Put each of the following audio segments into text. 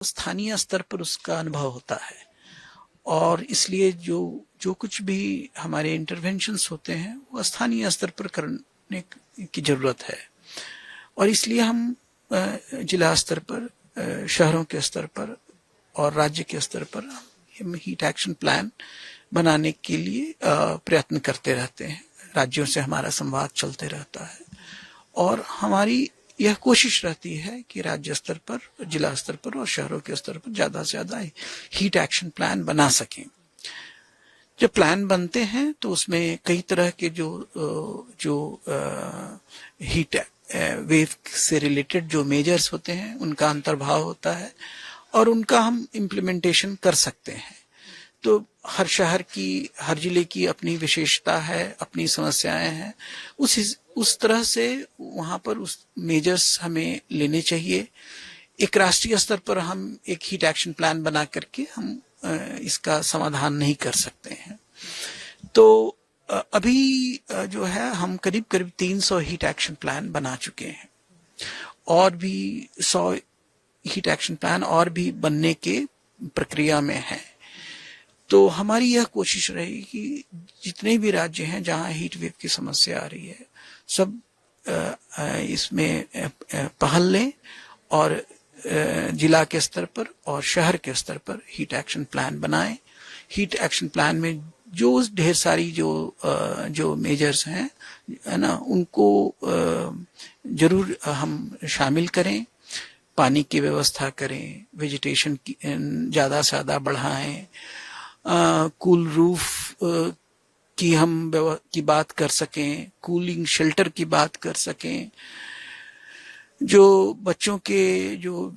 स्थानीय स्तर पर उसका अनुभव होता है और इसलिए जो जो कुछ भी हमारे इंटरवेंशंस होते हैं वो स्थानीय स्तर पर करने की जरूरत है और इसलिए हम जिला स्तर पर, शहरों के स्तर पर और राज्य के स्तर पर हम हीट एक्शन प्लान बनाने के लिए प्रयत्न करते रहते हैं। राज्यों से हमारा संवाद चलते रहता है और हमारी यह कोशिश रहती है कि राज्य स्तर पर, जिला स्तर पर और शहरों के स्तर पर ज्यादा से ज्यादा हीट एक्शन प्लान बना सकें। जब प्लान बनते हैं तो उसमें कई तरह के जो हीट वेव से रिलेटेड जो मेजर्स होते हैं उनका अंतर्भाव होता है और उनका हम इम्प्लीमेंटेशन कर सकते हैं। तो हर शहर की, हर जिले की अपनी विशेषता है, अपनी समस्याएं हैं, उस तरह से वहां पर उस मेजर्स हमें लेने चाहिए। एक राष्ट्रीय स्तर पर हम एक हीट एक्शन प्लान बना करके हम इसका समाधान नहीं कर सकते हैं। तो अभी जो है हम करीब करीब 300 हीट एक्शन प्लान बना चुके हैं और भी 100 हीट एक्शन प्लान और भी बनने के प्रक्रिया में है। तो हमारी यह कोशिश रहेगी कि जितने भी राज्य हैं जहां हीट वेव की समस्या आ रही है सब इसमें पहल लें और जिला के स्तर पर और शहर के स्तर पर हीट एक्शन प्लान बनाएं। हीट एक्शन प्लान में जो ढेर सारी जो मेजर्स हैं है ना, उनको जरूर हम शामिल करें। पानी की व्यवस्था करें, वेजिटेशन की ज्यादा से ज्यादा बढ़ाएं, कूल रूफ की हम की बात कर सकें, कूलिंग शेल्टर की बात कर सकें। जो बच्चों के जो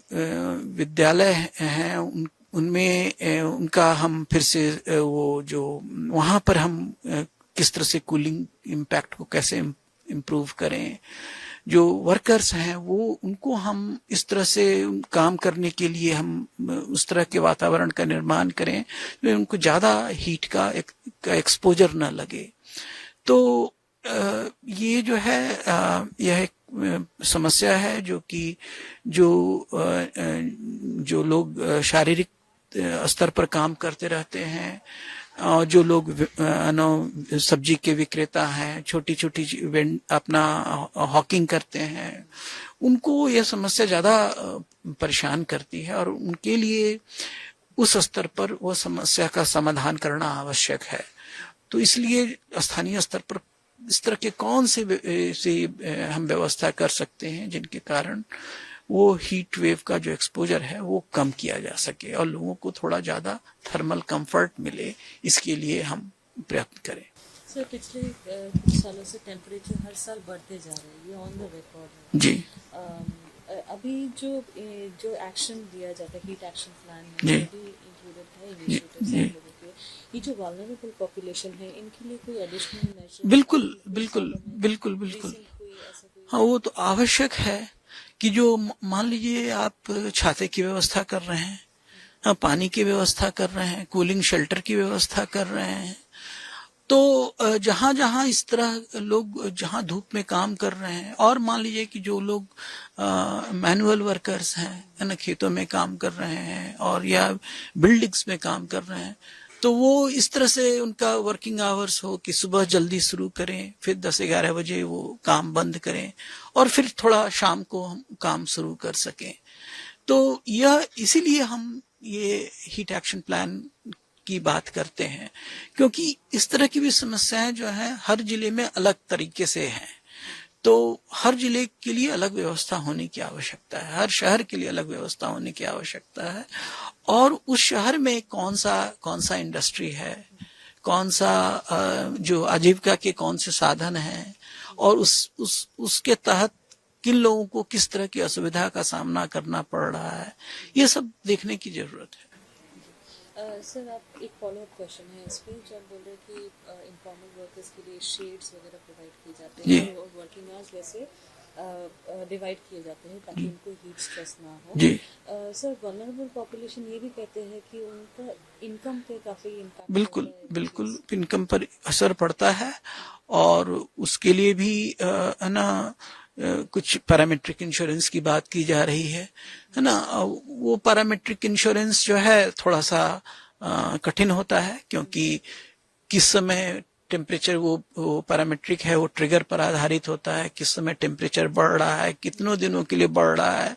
विद्यालय हैं उनमें उनका हम फिर से वो जो वहां पर हम किस तरह से कूलिंग इम्पैक्ट को कैसे इम्प्रूव करें। जो वर्कर्स हैं वो उनको हम इस तरह से काम करने के लिए हम उस तरह के वातावरण का निर्माण करें जो उनको ज्यादा हीट का एक्सपोजर न लगे। तो ये जो है यह एक समस्या है जो कि जो लोग शारीरिक स्तर पर काम करते रहते हैं और जो लोग सब्जी के विक्रेता हैं, छोटी छोटी अपना हॉकिंग करते हैं, उनको यह समस्या ज्यादा परेशान करती है और उनके लिए उस स्तर पर वो समस्या का समाधान करना आवश्यक है। तो इसलिए स्थानीय स्तर पर इस तरह के कौन से हम व्यवस्था कर सकते हैं जिनके कारण वो हीट वेव का जो एक्सपोजर है वो कम किया जा सके और लोगों को थोड़ा ज्यादा थर्मल कंफर्ट मिले, इसके लिए हम प्रयत्न करें। सर, पिछले कुछ सालों से टेम्परेचर हर साल बढ़ते जा रहे हैं, ये ऑन द रिकॉर्ड है जी। अभी जो एक्शन लिया जाता है हीट एक्शन प्लान में भी इंक्लूडेड है इनिशिएटिव्स आप लोगों के, ये जो वल्नरेबल पॉपुलेशन है इनके लिए कोई एडिशनल मेजर? बिल्कुल बिल्कुल बिल्कुल बिल्कुल हाँ, वो तो आवश्यक है कि जो मान लीजिए आप छाते की व्यवस्था कर रहे हैं, पानी की व्यवस्था कर रहे हैं, कूलिंग शेल्टर की व्यवस्था कर रहे हैं, तो जहां जहां इस तरह लोग जहां धूप में काम कर रहे हैं और मान लीजिए कि जो लोग मैनुअल वर्कर्स हैं है ना, खेतों में काम कर रहे हैं और या बिल्डिंग्स में काम कर रहे हैं, तो वो इस तरह से उनका वर्किंग आवर्स हो कि सुबह जल्दी शुरू करें, फिर 10-11 बजे वो काम बंद करें और फिर थोड़ा शाम को हम काम शुरू कर सकें। तो यह इसीलिए हम ये हीट एक्शन प्लान की बात करते हैं क्योंकि इस तरह की भी समस्याएं जो है हर जिले में अलग तरीके से हैं। तो हर जिले के लिए अलग व्यवस्था होने की आवश्यकता है, हर शहर के लिए अलग व्यवस्था होने की आवश्यकता है और उस शहर में कौन सा इंडस्ट्री है, कौन सा जो आजीविका के कौन से साधन हैं और उसके तहत किन लोगों को किस तरह की असुविधा का सामना करना पड़ रहा है, ये सब देखने की जरूरत है। सर, आप एक फॉलोअप क्वेश्चन है इस पे, जो आप बोल रहे हैं कि इनफॉर्मल वर्कर्स के लिए शेड्स वगैरह प्रोवाइड किए जाते हैं और वर्किंग आवर्स वैसे डिवाइड किए जाते हैं ताकि उनको हीट स्ट्रेस ना हो। सर, वल्नरेबल पॉपुलेशन ये भी कहते हैं कि उनका इनकम पे काफी इम्पैक्ट बिल्कुल बिल्कुल इनकम पर असर पड़ता है और उसके लिए भी है ना, कुछ पैरामेट्रिक इंश्योरेंस की बात की जा रही है ना। वो पैरामेट्रिक इंश्योरेंस जो है थोड़ा सा कठिन होता है, क्योंकि किस समय टेम्परेचर वो पैरामेट्रिक है, वो ट्रिगर पर आधारित होता है, किस समय टेम्परेचर बढ़ रहा है, कितनों दिनों के लिए बढ़ रहा है।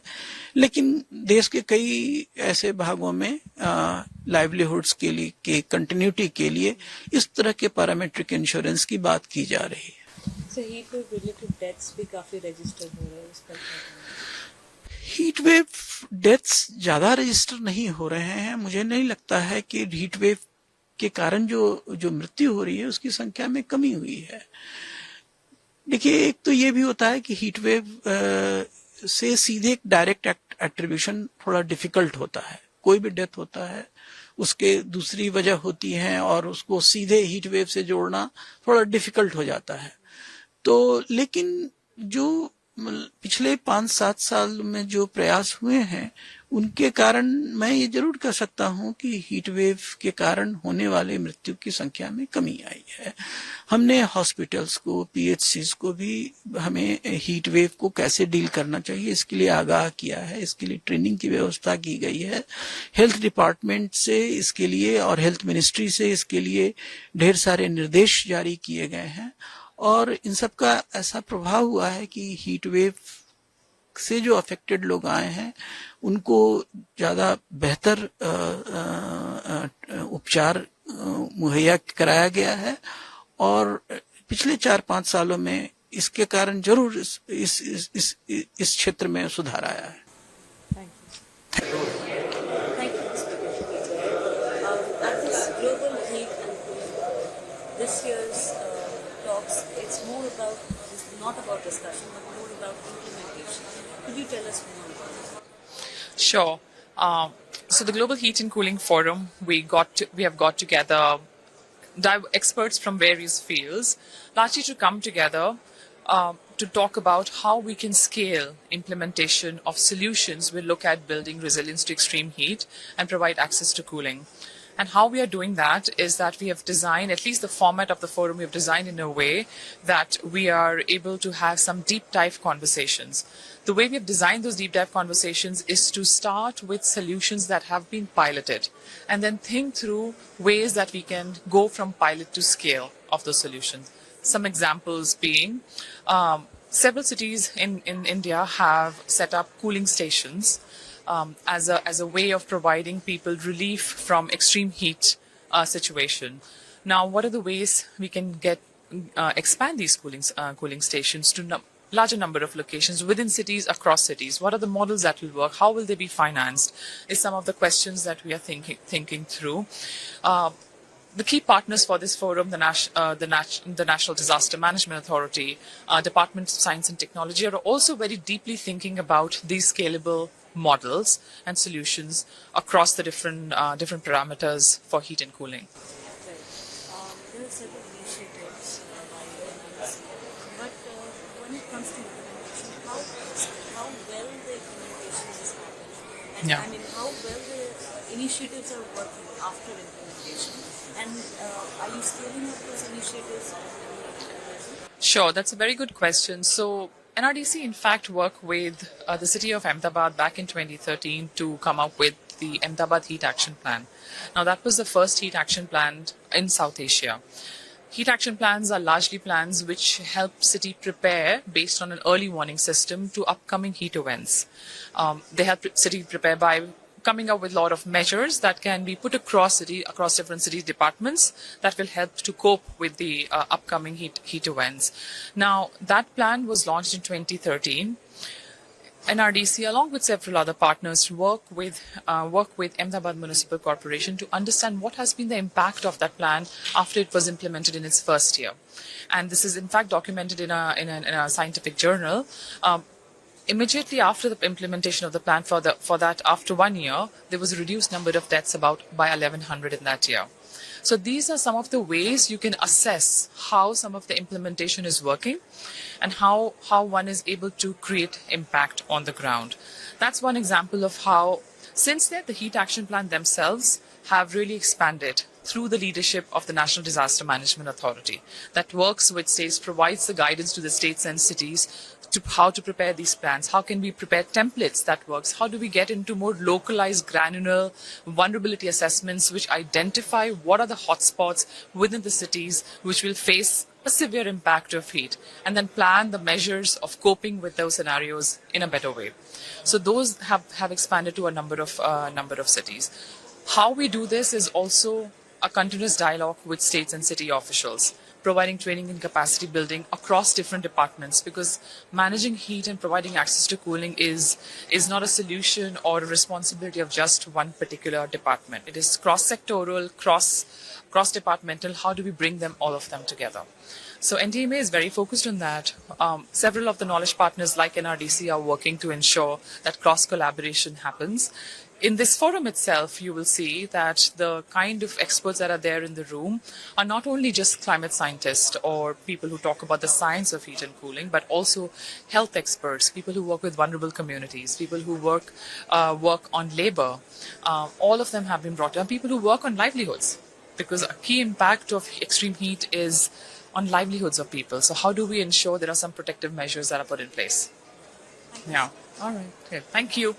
लेकिन देश के कई ऐसे भागों में लाइवलीहुड्स के लिए, के कंटिन्यूटी के लिए इस तरह के पैरामेट्रिक इंश्योरेंस की बात की जा रही है। हीट वेव रिलेटेड डेथ्स भी काफी रजिस्टर हो रहे हैं उस पर। हीट वेव डेथ्स ज्यादा रजिस्टर नहीं हो रहे हैं। मुझे नहीं लगता है कि हीट वेव के कारण जो मृत्यु हो रही है उसकी संख्या में कमी हुई है। देखिए, एक तो ये भी होता है कि हीट वेव से सीधे एक डायरेक्ट एट्रीब्यूशन थोड़ा डिफिकल्ट होता है। कोई भी डेथ होता है उसके दूसरी वजह होती है और उसको सीधे हीट वेव से जोड़ना थोड़ा डिफिकल्ट हो जाता है। तो लेकिन जो पिछले 5-7 साल में जो प्रयास हुए हैं उनके कारण मैं ये जरूर कह सकता हूं कि हीट वेव के कारण होने वाले मृत्यु की संख्या में कमी आई है। हमने हॉस्पिटल्स को, पीएचसीज को भी हमें हीट वेव को कैसे डील करना चाहिए इसके लिए आगाह किया है। इसके लिए ट्रेनिंग की व्यवस्था की गई है। हेल्थ डिपार्टमेंट से इसके लिए और हेल्थ मिनिस्ट्री से इसके लिए ढेर सारे निर्देश जारी किए गए हैं और इन सब का ऐसा प्रभाव हुआ है कि हीट वेव से जो अफेक्टेड लोग आए हैं उनको ज्यादा बेहतर उपचार मुहैया कराया गया है और पिछले 4-5 सालों में इसके कारण जरूर इस क्षेत्र में सुधार आया है। This year's talks, it's more about, not about discussion, but more about implementation. Could you tell us more about it? Sure. So the Global Heat and Cooling Forum, we have got together experts from various fields, largely to come together to talk about how we can scale implementation of solutions. We look at building resilience to extreme heat and provide access to cooling. And how we are doing that is that we have designed, at least the format of the forum, we have designed in a way that we are able to have some deep dive conversations. The way we have designed those deep dive conversations is to start with solutions that have been piloted and then think through ways that we can go from pilot to scale of those solutions. Some examples being, several cities in India have set up cooling stations as a way of providing people relief from extreme heat situation. Now, what are the ways we can expand these cooling stations to larger number of locations within cities, across cities? What are the models that will work? How will they be financed? Is some of the questions that we are thinking through. The key partners for this forum, the National Disaster Management Authority, Department of Science and Technology, are also very deeply thinking about these scalable models and solutions across the different parameters for heat and cooling. There are several initiatives by NRC, but when it comes to implementation, how well the implementation is happening, and I mean how well the initiatives are working after implementation, and are you scaling up those initiatives? Sure, that's a very good question. So NRDC, in fact, worked with the city of Ahmedabad back in 2013 to come up with the Ahmedabad Heat Action Plan. Now, that was the first heat action plan in South Asia. Heat action plans are largely plans which help city prepare based on an early warning system to upcoming heat events. They help city prepare by coming up with a lot of measures that can be put across different city departments that will help to cope with the upcoming heat events. Now, that plan was launched in 2013. NRDC, along with several other partners, work with Ahmedabad Municipal Corporation to understand what has been the impact of that plan after it was implemented in its first year. And this is in fact documented in a scientific journal. Immediately after the implementation of the plan for that, after 1 year, there was a reduced number of deaths by 1,100 in that year. So these are some of the ways you can assess how some of the implementation is working and how one is able to create impact on the ground. That's one example of how, since then, the heat action plan themselves have really expanded through the leadership of the National Disaster Management Authority that works with states, provides the guidance to the states and cities to how to prepare these plans. How can we prepare templates that works? How do we get into more localized, granular vulnerability assessments which identify what are the hotspots within the cities which will face a severe impact of heat, and then plan the measures of coping with those scenarios in a better way. So those have expanded to a number of cities. How we do this is also a continuous dialogue with states and city officials, providing training and capacity building across different departments, because managing heat and providing access to cooling is not a solution or a responsibility of just one particular department. It is cross-sectoral, cross-departmental. How do we bring all of them together? So NTMA is very focused on that. Several of the knowledge partners like NRDC are working to ensure that cross-collaboration happens. In this forum itself, you will see that the kind of experts that are there in the room are not only just climate scientists or people who talk about the science of heat and cooling, but also health experts, people who work with vulnerable communities, people who work on labor. All of them have been brought in, people who work on livelihoods, because a key impact of extreme heat is on livelihoods of people. So how do we ensure there are some protective measures that are put in place? Yeah. All right. Okay. Thank you.